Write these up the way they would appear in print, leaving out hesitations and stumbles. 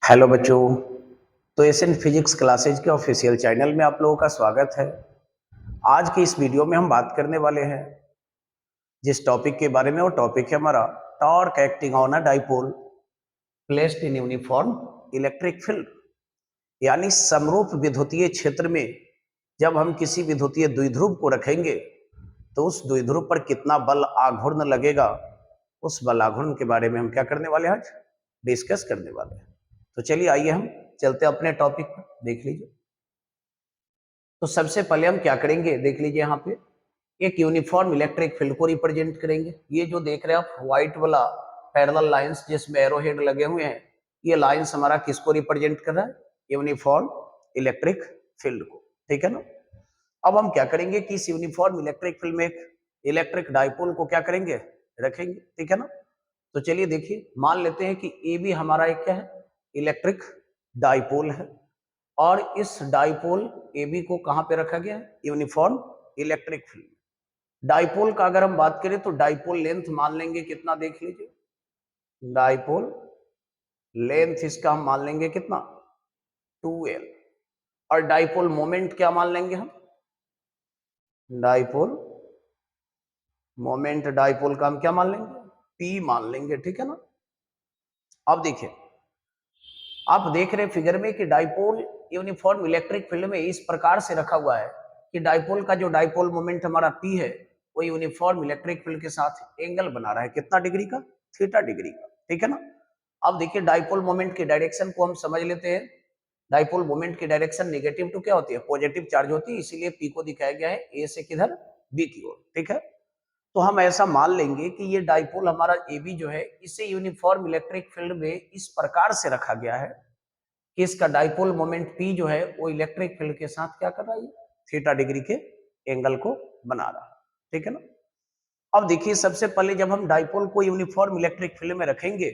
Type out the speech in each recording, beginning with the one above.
Hello बच्चों। तो Asian physics classes के ऑफिशियल चैनल में आप लोगों का स्वागत है। आज की इस वीडियो में हम बात करने वाले हैं जिस टॉपिक के बारे में, वो टॉपिक है हमारा torque acting on a dipole placed in uniform electric field. यानी समरूप विद्युतीय क्षेत्र में जब हम किसी विद्युतीय द्विध्रुव को रखेंगे तो उस द्विध्रुव पर कितना बल आघूर्ण लगेगा, उस बल आघूर्ण के बारे में हम क्या करने वाले हैं, आज डिस्कस करने वाले हैं। तो चलिए आइए हम चलते अपने टॉपिक पर, देख लीजिए। तो सबसे पहले हम क्या करेंगे, देख लीजिए यहाँ पे एक यूनिफॉर्म इलेक्ट्रिक फील्ड को रिप्रेजेंट करेंगे। ये जो देख रहे हैं आप व्हाइट वाला पैरेलल लाइंस जिसमें एरो हेड लगे हुए हैं, ये लाइंस हमारा किसको रिप्रेजेंट कर रहा है, यूनिफॉर्म इलेक्ट्रिक फील्ड को। ठीक है ना। अब हम क्या करेंगे कि इस यूनिफॉर्म इलेक्ट्रिक फील्ड में एक इलेक्ट्रिक डाइपोल को क्या करेंगे, रखेंगे। ठीक है ना। तो चलिए देखिए, मान लेते हैं कि ए बी हमारा एक क्या है, इलेक्ट्रिक डाइपोल है। और इस डाइपोल ए बी को कहां पे रखा गया है, यूनिफॉर्म इलेक्ट्रिक फील्ड। डाइपोल का अगर हम बात करें तो डाइपोल लेंथ मान लेंगे कितना, देख लीजिए। डाइपोल लेंथ इसका हम मान लेंगे कितना, 2L। और डाइपोल मोमेंट क्या मान लेंगे हम, डाइपोल मोमेंट डाइपोल का हम क्या मान लेंगे, P मान लेंगे। ठीक है ना। अब देखिए, आप देख रहे हैं फिगर में कि डाइपोल यूनिफॉर्म इलेक्ट्रिक फील्ड में इस प्रकार से रखा हुआ है कि डाइपोल का जो डाइपोल मोमेंट हमारा P है वो यूनिफॉर्म इलेक्ट्रिक फील्ड के साथ एंगल बना रहा है, कितना डिग्री का, थीटा डिग्री का। ठीक है ना। अब देखिए डाइपोल मोमेंट की डायरेक्शन को हम समझ लेते हैं। डाइपोल मोमेंट की डायरेक्शन नेगेटिव टू क्या होती है, पॉजिटिव चार्ज होती है, इसीलिए पी को दिखाया गया है ए से किधर, बी की ओर। ठीक है। तो हम ऐसा मान लेंगे कि ये डाइपोल हमारा ए बी जो है, इसे यूनिफॉर्म इलेक्ट्रिक फील्ड में इस प्रकार से रखा गया है कि इसका डाइपोल मोमेंट पी जो है वो इलेक्ट्रिक फील्ड के साथ क्या कर रहा है, थीटा डिग्री के एंगल को बना रहा है। ठीक है ना। अब देखिए, सबसे पहले जब हम डाइपोल को यूनिफॉर्म इलेक्ट्रिक फील्ड में रखेंगे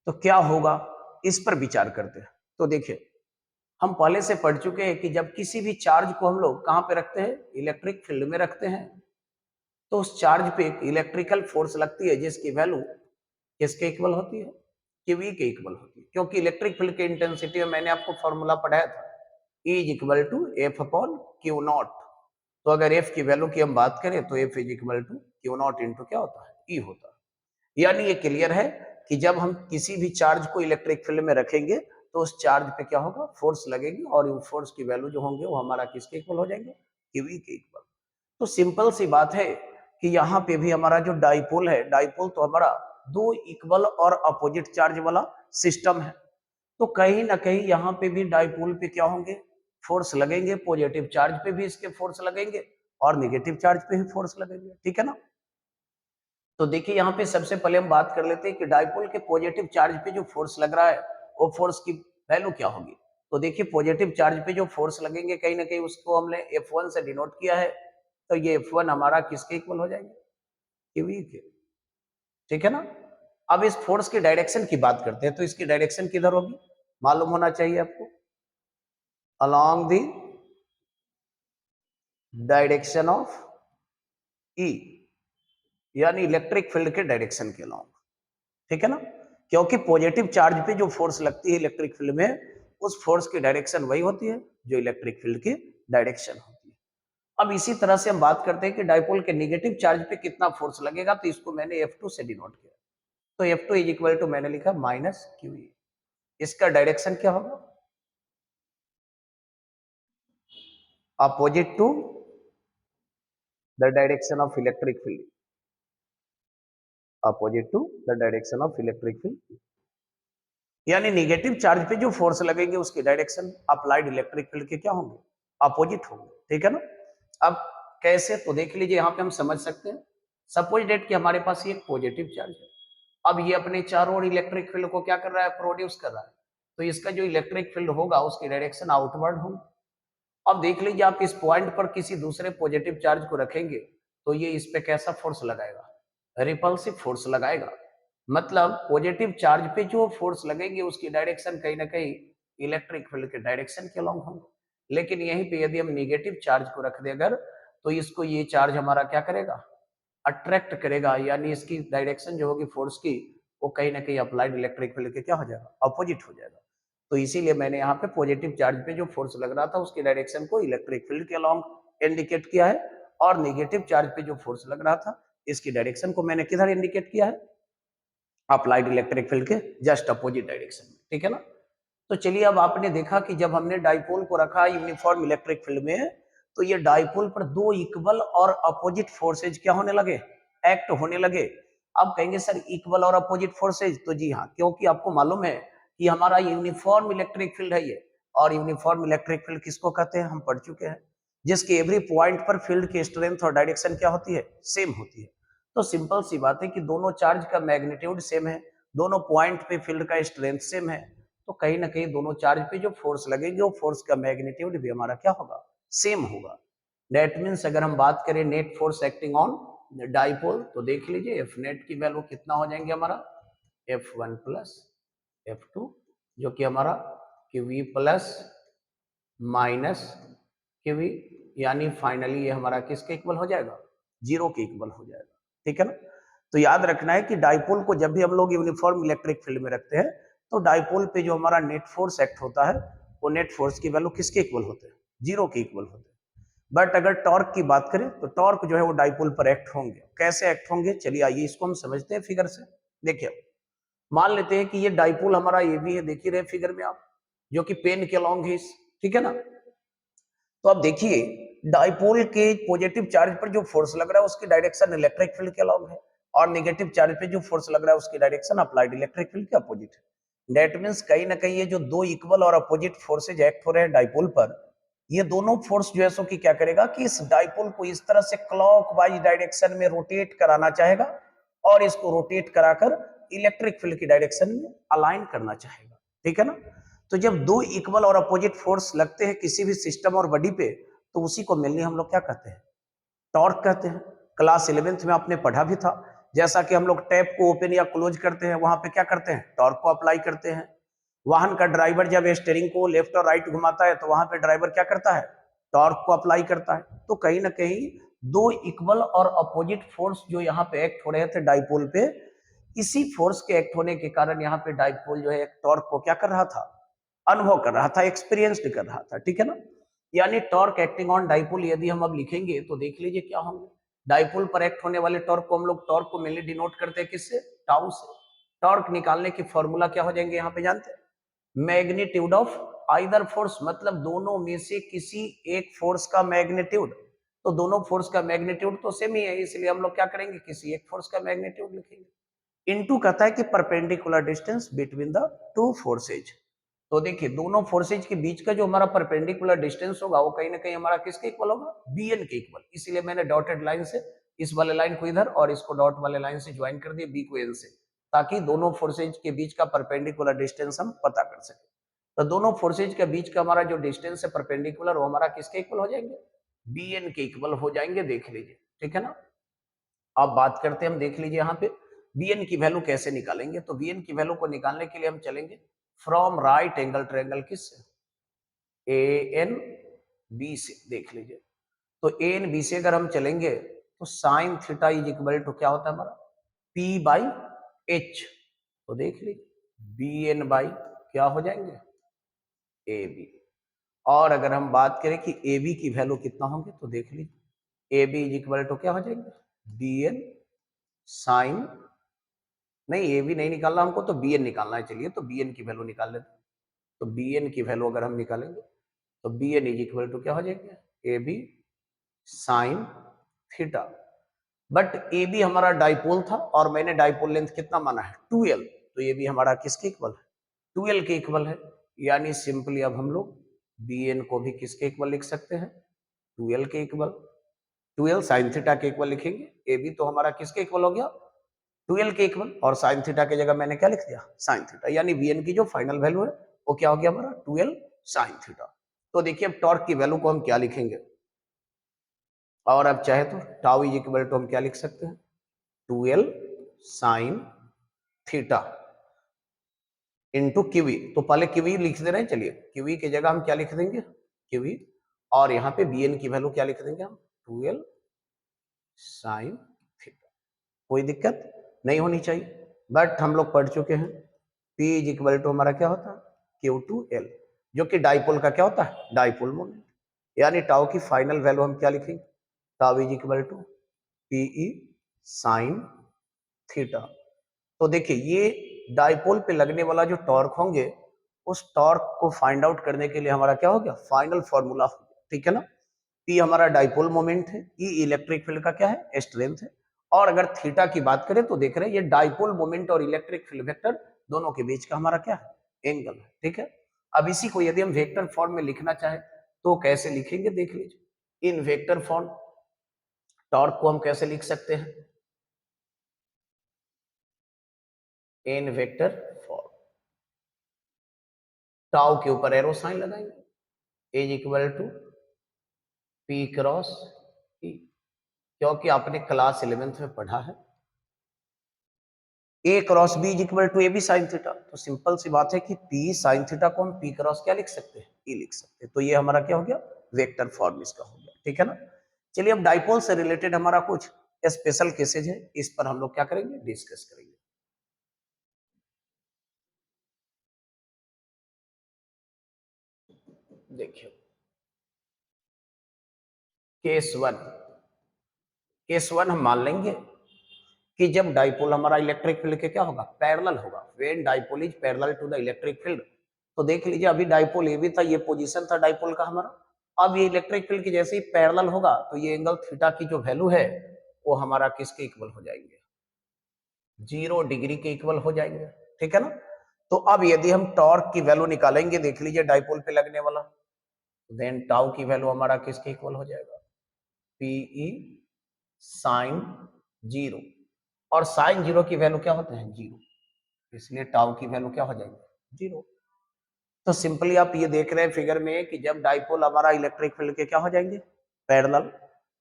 तो क्या होगा, इस पर विचार करते हैं। तो देखिए, हम पहले से पढ़ चुके हैं कि जब किसी भी चार्ज को हम लोग कहां पे रखते हैं, इलेक्ट्रिक फील्ड में रखते हैं, तो उस चार्ज पे एक इलेक्ट्रिकल फोर्स लगती है जिसकी वैल्यू किसके इक्वल होती है, क्यू के इक्वल होती है। क्योंकि इलेक्ट्रिक फील्ड की इंटेंसिटी में मैंने आपको फॉर्मूला पढ़ाया था, E is equal to F upon q naught. तो अगर एफ की वैल्यू की हम बात करें तो F is equal to q naught into क्या होता है, ई होता है। यानी ये क्लियर है कि जब हम किसी भी चार्ज को इलेक्ट्रिक फील्ड में रखेंगे तो उस चार्ज पे क्या होगा, फोर्स लगेगी, और उस फोर्स की वैल्यू जो होंगे वो हमारा किसके इक्वल हो जाएंगे, क्यूई के इक्वल। तो सिंपल सी बात है कि यहाँ पे भी हमारा जो डाइपोल है, डाइपोल तो हमारा दो इक्वल और अपोजिट चार्ज वाला सिस्टम है। तो कहीं ना कहीं यहाँ पे भी डाइपोल पे क्या होंगे, फोर्स लगेंगे। पॉजिटिव चार्ज पे भी इसके फोर्स लगेंगे और नेगेटिव चार्ज पे भी फोर्स लगेंगे। ठीक है ना। तो देखिए, यहाँ पे सबसे पहले हम बात कर लेते हैं कि डाइपोल के पॉजिटिव चार्ज पे जो फोर्स लग रहा है वो फोर्स की वैल्यू क्या होगी। तो देखिए, पॉजिटिव चार्ज पे जो फोर्स लगेंगे कहीं ना कहीं उसको हमने F1 से डिनोट किया है। तो ये F1 हमारा किसके इक्वल हो जाएंगे, क्यूई के। ठीक है ना। अब इस फोर्स की डायरेक्शन की बात करते हैं, तो इसकी डायरेक्शन किधर होगी, मालूम होना चाहिए आपको, अलोंग द डायरेक्शन ऑफ ई, यानी इलेक्ट्रिक फील्ड के डायरेक्शन के अलोंग। ठीक है ना। क्योंकि पॉजिटिव चार्ज पे जो फोर्स लगती है इलेक्ट्रिक फील्ड में, उस फोर्स की डायरेक्शन वही होती है जो इलेक्ट्रिक फील्ड की डायरेक्शन होती है। अब इसी तरह से हम बात करते हैं कि डाइपोल के नेगेटिव चार्ज पे कितना फोर्स लगेगा, तो इसको मैंने F2 से डिनोट किया। तो F2 इज इक्वल टू मैंने लिखा माइनस क्यू। इसका डायरेक्शन क्या होगा, opposite to the direction of electric field, opposite to the direction of electric field. यानी नेगेटिव चार्ज पे जो फोर्स लगेंगे उसकी डायरेक्शन अप्लाइड इलेक्ट्रिक फील्ड के क्या होंगे, अपोजिट होंगे। ठीक है ना। अब कैसे, तो देख लीजिए, यहाँ पे हम समझ सकते हैं। सपोज डेट कि हमारे पास ये एक पॉजिटिव चार्ज है। अब ये अपने चारों ओर इलेक्ट्रिक फील्ड को क्या कर रहा है, प्रोड्यूस कर रहा है। तो इसका जो इलेक्ट्रिक फील्ड होगा उसकी डायरेक्शन आउटवर्ड होगी। अब देख लीजिए, आप इस पॉइंट पर किसी दूसरे पॉजिटिव चार्ज को रखेंगे तो ये इस पे कैसा फोर्स लगाएगा, रिपल्सिव फोर्स लगाएगा। मतलब पॉजिटिव चार्ज पे जो फोर्स लगेंगे उसकी डायरेक्शन कहीं ना कहीं इलेक्ट्रिक फील्ड के डायरेक्शन के अलॉन्ग होंगे। लेकिन यहीं पे यदि हम नेगेटिव चार्ज को रख दे अगर, तो इसको ये चार्ज हमारा क्या करेगा, अट्रैक्ट करेगा। यानी इसकी डायरेक्शन जो होगी फोर्स की, वो कहीं ना कहीं अप्लाइड इलेक्ट्रिक फील्ड के क्या हो जाएगा, अपोजिट हो जाएगा। तो इसीलिए मैंने यहाँ पे पॉजिटिव चार्ज पे जो फोर्स लग रहा था उसकी डायरेक्शन को इलेक्ट्रिक फील्ड के अलॉन्ग इंडिकेट किया है, और नेगेटिव चार्ज पे जो फोर्स लग रहा था इसकी डायरेक्शन को मैंने किधर इंडिकेट किया है, अप्लाइड इलेक्ट्रिक फील्ड के जस्ट अपोजिट डायरेक्शन में, ठीक है ना। तो चलिए अब आपने देखा कि जब हमने डाइपोल को रखा यूनिफॉर्म इलेक्ट्रिक फील्ड में, तो ये डाइपोल पर दो इक्वल और अपोजिट फोर्सेज क्या होने लगे, एक्ट होने लगे। अब कहेंगे सर इक्वल और अपोजिट फोर्सेज, तो जी हाँ, क्योंकि आपको मालूम है कि हमारा यूनिफॉर्म इलेक्ट्रिक फील्ड है ये, और यूनिफॉर्म इलेक्ट्रिक फील्ड किसको कहते हैं, हम पढ़ चुके हैं, जिसके एवरी पॉइंट पर फील्ड की स्ट्रेंथ और डायरेक्शन क्या होती है, सेम होती है। तो सिंपल सी बात है कि दोनों चार्ज का मैग्नीट्यूड सेम है, दोनों पॉइंट पे फील्ड का स्ट्रेंथ सेम है, तो कहीं ना कहीं दोनों चार्ज पे जो फोर्स लगेगी वो फोर्स का मैग्नीट्यूड भी हमारा क्या होगा, सेम होगा। दैट मीन्स अगर हम बात करें net force acting on dipole, तो देख लीजिए एफ नेट की वैल्यू कितना हो जाएंगे हमारा, F1 प्लस F2, जो कि हमारा QV प्लस माइनस QV, यानी फाइनली ये हमारा किसके इक्वल हो जाएगा, जीरो के इक्वल हो जाएगा, ठीक है ना। तो याद रखना है कि डाइपोल को जब भी हम लोग यूनिफॉर्म इलेक्ट्रिक फील्ड में रखते हैं, तो डाइपोल पे जो हमारा नेट फोर्स एक्ट होता है वो नेट फोर्स की वैल्यू किसके इक्वल होते हैं, जीरो के इक्वल होते हैं। बट अगर टॉर्क की बात करें तो टॉर्क जो है वो डाइपोल पर एक्ट होंगे, कैसे एक्ट होंगे, चलिए आइए इसको हम समझते हैं फिगर से। देखिए मान लेते हैं कि ये डाइपोल हमारा ये भी है, देख ही रहे फिगर में आप, जो कि पेन के अलॉन्ग है, ठीक है ना। तो अब देखिए डाइपोल के पॉजिटिव चार्ज पर जो फोर्स लग रहा है उसकी डायरेक्शन इलेक्ट्रिक फील्ड के अलॉन्ग है, और नेगेटिव चार्ज पे जो फोर्स लग रहा है उसकी डायरेक्शन अप्लाइड इलेक्ट्रिक फील्ड के अपोजिट है। दैट मींस कहीं ना कहीं ये जो दो इक्वल और अपोजिट फोर्सेज एक्ट हो रहे हैं डाइपोल पर, ये दोनों फोर्स जो है सो कि क्या करेगा कि इस डाइपोल को इस तरह से क्लॉकवाइज डायरेक्शन में रोटेट कराना चाहेगा, और इसको रोटेट कराकर इलेक्ट्रिक फील्ड की डायरेक्शन में अलाइन करना चाहेगा, ठीक है ना। तो जब दो इक्वल और अपोजिट फोर्स लगते हैं किसी भी सिस्टम और बॉडी पे, तो उसी को मेनली हम लोग क्या कहते हैं, टॉर्क कहते हैं। क्लास 11th में आपने पढ़ा भी था, जैसा कि हम लोग टैप को ओपन या क्लोज करते हैं वहां पे क्या करते हैं, टॉर्क को अप्लाई करते हैं। वाहन का ड्राइवर जब स्टीयरिंग को लेफ्ट और राइट घुमाता है तो वहां पे ड्राइवर क्या करता है, टॉर्क को अप्लाई करता है। तो कहीं ना कहीं दो इक्वल और अपोजिट फोर्स जो यहाँ पे एक्ट हो रहे थे डाइपोल पे, इसी फोर्स के एक्ट होने के कारण यहाँ पे डाइपोल जो है एक टॉर्क को क्या कर रहा था, अनुभव कर रहा था, एक्सपीरियंस्ड कर रहा था, ठीक है ना। यानी टॉर्क एक्टिंग ऑन डाइपोल यदि हम अब लिखेंगे तो देख लीजिए क्या होंगे, डाइपोल पर एक्ट होने वाले टॉर्क को हम लोग टॉर्क को मेनली डिनोट करते हैं किससे, टाउ से। टॉर्क निकालने की फॉर्मूला क्या हो जाएंगे यहाँ पे जानते हैं, मैग्नीट्यूड ऑफ आइदर फोर्स, मतलब दोनों में से किसी एक फोर्स का मैग्नीट्यूड। तो दोनों फोर्स का मैग्नीट्यूड तो सेम ही है, इसलिए हम लोग क्या करेंगे, किसी एक फोर्स का मैग्नीट्यूड लिखेंगे। इनटू कहता है कि perpendicular distance between the two forces. तो देखिए दोनों फोर्सेज के बीच का जो हमारा परपेंडिकुलर डिस्टेंस होगा वो कहीं ना कहीं हमारा किसके इक्वल होगा, bn के इक्वल। इसीलिए मैंने डॉटेड लाइन से इस वाले लाइन को इधर और इसको डॉट वाले लाइन से ज्वाइन कर दिया b को n से, ताकि दोनों फोर्सेज के बीच का परपेंडिकुलर डिस्टेंस हम पता कर सके। तो दोनों फोर्सेज के बीच का हमारा जो डिस्टेंस है परपेंडिकुलर, वो हमारा किसके इक्वल हो जाएंगे, bn के इक्वल हो जाएंगे, देख लीजिए, ठीक है ना। अब बात करते हैं, हम देख लीजिए यहाँ पे bn की वैल्यू कैसे निकालेंगे। तो bn की वैल्यू को निकालने के लिए हम चलेंगे फ्रॉम राइट एंगल ट्रायंगल किससे, an b से, देख लीजिए। तो an b से अगर हम चलेंगे तो sine theta is equal to क्या होता है हमारा, p बाई h। तो देख लीजिए bn बाई क्या हो जाएंगे, ab। और अगर हम बात करें कि ab की वैल्यू कितना होंगे, तो देख लीजिए ab इज इक्वल टू क्या हो जाएंगे, bn साइन, नहीं ए बी नहीं निकालना हमको, तो bn निकालना है। चलिए तो bn की वैल्यू निकाल लेते हैं। तो bn की वैल्यू अगर हम निकालेंगे तो bn इज इक्वल टू क्या हो जाएगा, A B sine theta. But A B हमारा डाइपोल था और मैंने डाइपोल लेंथ कितना माना है, 2l, तो ये भी हमारा किसके इक्वल है, 2l के इक्वल है। यानी सिंपली अब हम लोग bn को भी किसके इक्वल लिख सकते हैं, 2l के इक्वल। 2l साइन थीटा के इक्वल लिखेंगे, ए बी तो हमारा किसके इक्वल हो गया, 2l के इक्वल, और साइन थीटा की जगह मैंने क्या लिख दिया, साइन थीटा। यानी bn की जो फाइनल वैल्यू है वो क्या हो गया हमारा, 2l साइन थीटा। तो देखिए अब टॉर्क की वैल्यू को हम क्या लिखेंगे, और अब चाहे तो टाउ इज इक्वल टू हम क्या लिख सकते हैं, 2l sine theta into qv. तो पहले क्यूवी लिख दे रहे हैं, चलिए क्यूवी की जगह हम क्या लिख देंगे, क्यूवी, और यहाँ पे bn की वैल्यू क्या लिख देंगे हम, 2l साइन थीटा। कोई दिक्कत नहीं होनी चाहिए। बट हम लोग पढ़ चुके हैं P इज इक्वल टू हमारा क्या होता है Q2L, जो कि डाइपोल का क्या होता है डाइपोल मोमेंट, यानी टाउ की फाइनल वैल्यू हम क्या लिखेंगे tau is equal to PE sine theta. तो देखिए ये डाइपोल पे लगने वाला जो टॉर्क होंगे उस टॉर्क को फाइंड आउट करने के लिए हमारा क्या हो गया फाइनल फॉर्मूला हो गया, ठीक है ना। P हमारा डाइपोल मोमेंट है, E इलेक्ट्रिक फील्ड का क्या है स्ट्रेंथ है, और अगर थीटा की बात करें तो देख रहे हैं ये डाइपोल मोमेंट और इलेक्ट्रिक फील्ड वेक्टर दोनों के बीच का हमारा क्या है एंगल है, ठीक है। अब इसी को यदि हम वेक्टर फॉर्म में लिखना चाहे तो कैसे लिखेंगे देख लीजिए। इन वेक्टर फॉर्म टॉर्क को हम कैसे लिख सकते हैं इन वेक्टर फॉर्म, टाउ के ऊपर एरो साइन लगाएंगे is equal to P cross E, क्योंकि आपने क्लास 11th में पढ़ा है A cross B is equal to AB sine theta. तो सिंपल सी बात है कि P साइन थीटा को हम P क्रॉस क्या लिख सकते हैं E लिख सकते हैं। तो ये हमारा क्या हो गया वेक्टर फॉर्म इसका हो गया, ठीक है ना। चलिए अब डाइपोल से रिलेटेड हमारा कुछ स्पेशल केसेज है, इस पर हम लोग क्या करेंगे डिस्कस करेंगे। देखिए केस वन हम मान लेंगे कि जब डाइपोल हमारा इलेक्ट्रिक फील्ड के क्या होगा पैरेलल होगा, when dipole is parallel to the electric field. तो देख लीजिए अभी डाइपोल ये भी था, ये पोजीशन था डाइपोल का हमारा, अब ये इलेक्ट्रिक फील्ड की जैसे ही पैरेलल होगा तो ये एंगल थीटा की जो वैल्यू है वो हमारा किसके इक्वल हो जाएंगे 0 डिग्री के इक्वल हो जाएंगे, ठीक है ना। तो अब यदि हम टॉर्क की वैल्यू निकालेंगे देख लीजिए डाइपोल पे लगने वाला, देन टाउ की वैल्यू हमारा किसके इक्वल हो जाएगा PE साइन 0, और साइन 0 की वैल्यू क्या होते हैं 0, इसलिए टाउ की वैल्यू क्या हो जाएगी 0। तो सिंपली आप ये देख रहे हैं फिगर में कि जब डाइपोल हमारा इलेक्ट्रिक फील्ड के क्या हो जाएंगे पैरेलल,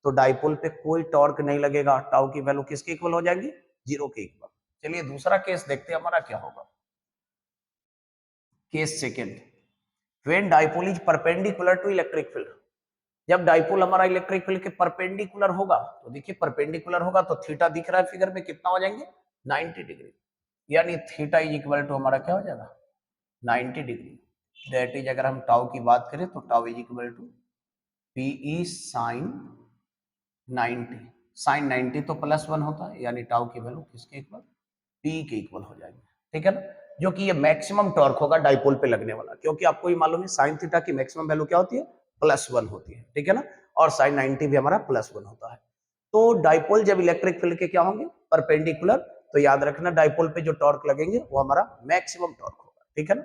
तो डाइपोल पे कोई टॉर्क नहीं लगेगा, टाउ की वैल्यू किसके इक्वल हो जाएगी 0 के इक्वल। चलिए दूसरा केस देखते हैं हमारा क्या होगा। Case second, when dipole is perpendicular to electric field, जब डाइपोल हमारा इलेक्ट्रिक फील्ड के परपेंडिकुलर होगा, तो देखिए परपेंडिकुलर होगा तो थीटा दिख रहा है फिगर में कितना हो जाएंगे 90 डिग्री, यानी थीटा इज इक्वल टू हमारा क्या हो जाएगा 90 डिग्री। दैट इज अगर हम टाउ की बात करें तो tau is equal to PE sine 90, sine 90 तो +1 होता है, यानी टाउ की वैल्यू किसके इक्वल P के इक्वल हो जाएंगे, ठीक है ना। जो कि ये मैक्सिमम टॉर्क होगा डाइपोल पे लगने वाला, क्योंकि आपको ये मालूम है साइन थीटा की मैक्सिमम वैल्यू क्या होती है +1 होती है, ठीक है ना, और साइन 90 भी हमारा +1 होता है। तो डाइपोल जब इलेक्ट्रिक फील्ड के क्या होंगे परपेंडिकुलर, तो याद रखना डाइपोल पे जो टॉर्क लगेंगे वो हमारा मैक्सिमम टॉर्क होगा, ठीक है ना।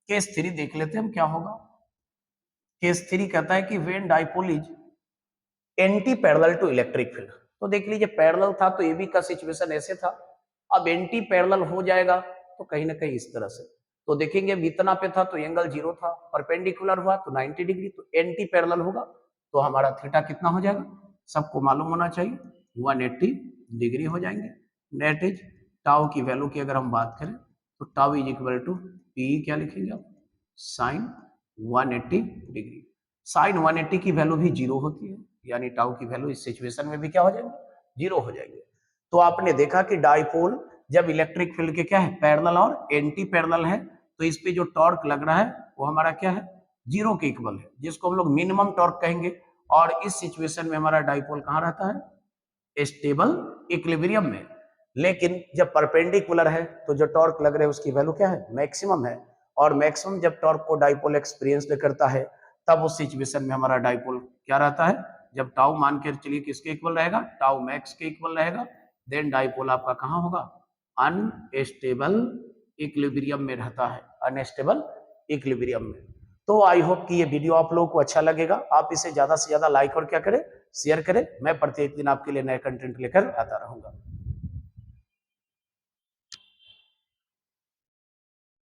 केस 3 देख लेते हैं हम क्या होगा। केस 3 कहता है कि when dipole is anti parallel to electric field, तो देख लीजिए पैरेलल था तो AB का सिचुएशन ऐसे था, अब एंटी पैरेलल हो जाएगा तो कहीं ना कहीं इस तरह से, तो देखेंगे इतना पे था तो एंगल 0 था, परपेंडिकुलर हुआ तो 90 डिग्री, तो एंटी पैरेलल होगा तो हमारा थीटा कितना हो जाएगा सबको मालूम होना चाहिए 180 डिग्री हो जाएंगे। नेट इज टाउ की वैल्यू की अगर हम बात करें तो tau is equal to PE क्या लिखेंगे आप साइन 180 डिग्री। साइन 180 की वैल्यू भी 0 होती है, यानी टाउ की वैल्यू इस सिचुएशन में भी क्या हो जाएंगे 0 हो जाएंगे। तो आपने देखा कि डाइपोल जब इलेक्ट्रिक फील्ड के क्या है पैरेलल और एंटी पैरेलल है, तो इस पे जो टॉर्क लग रहा है वो हमारा क्या है 0 के इक्वल है, जिसको हम लोग मिनिमम टॉर्क कहेंगे। और इस सिचुएशन में हमारा डाइपोल कहाँ रहता है स्टेबल इक्विलिब्रियम में, लेकिन जब परपेंडिकुलर है तो जो टॉर्क लग रहा है उसकी वैल्यू क्या है मैक्सिमम है, और मैक्सिमम जब टॉर्क को डाइपोल एक्सपीरियंस करता है तब उस सिचुएशन में हमारा डाइपोल क्या रहता है, जब टाउ मान के चलिए किसके इक्वल रहेगा टाउ मैक्स के इक्वल रहेगा, देन डाइपोल आपका कहाँ होगा अनस्टेबल इक्विलिब्रियम में रहता है, अनस्टेबल इक्विलिब्रियम में। तो आई होप कि ये वीडियो आप लोगों को अच्छा लगेगा, आप इसे ज्यादा से ज्यादा लाइक और क्या करें शेयर करें। मैं प्रत्येक दिन आपके लिए नए कंटेंट लेकर आता रहूंगा।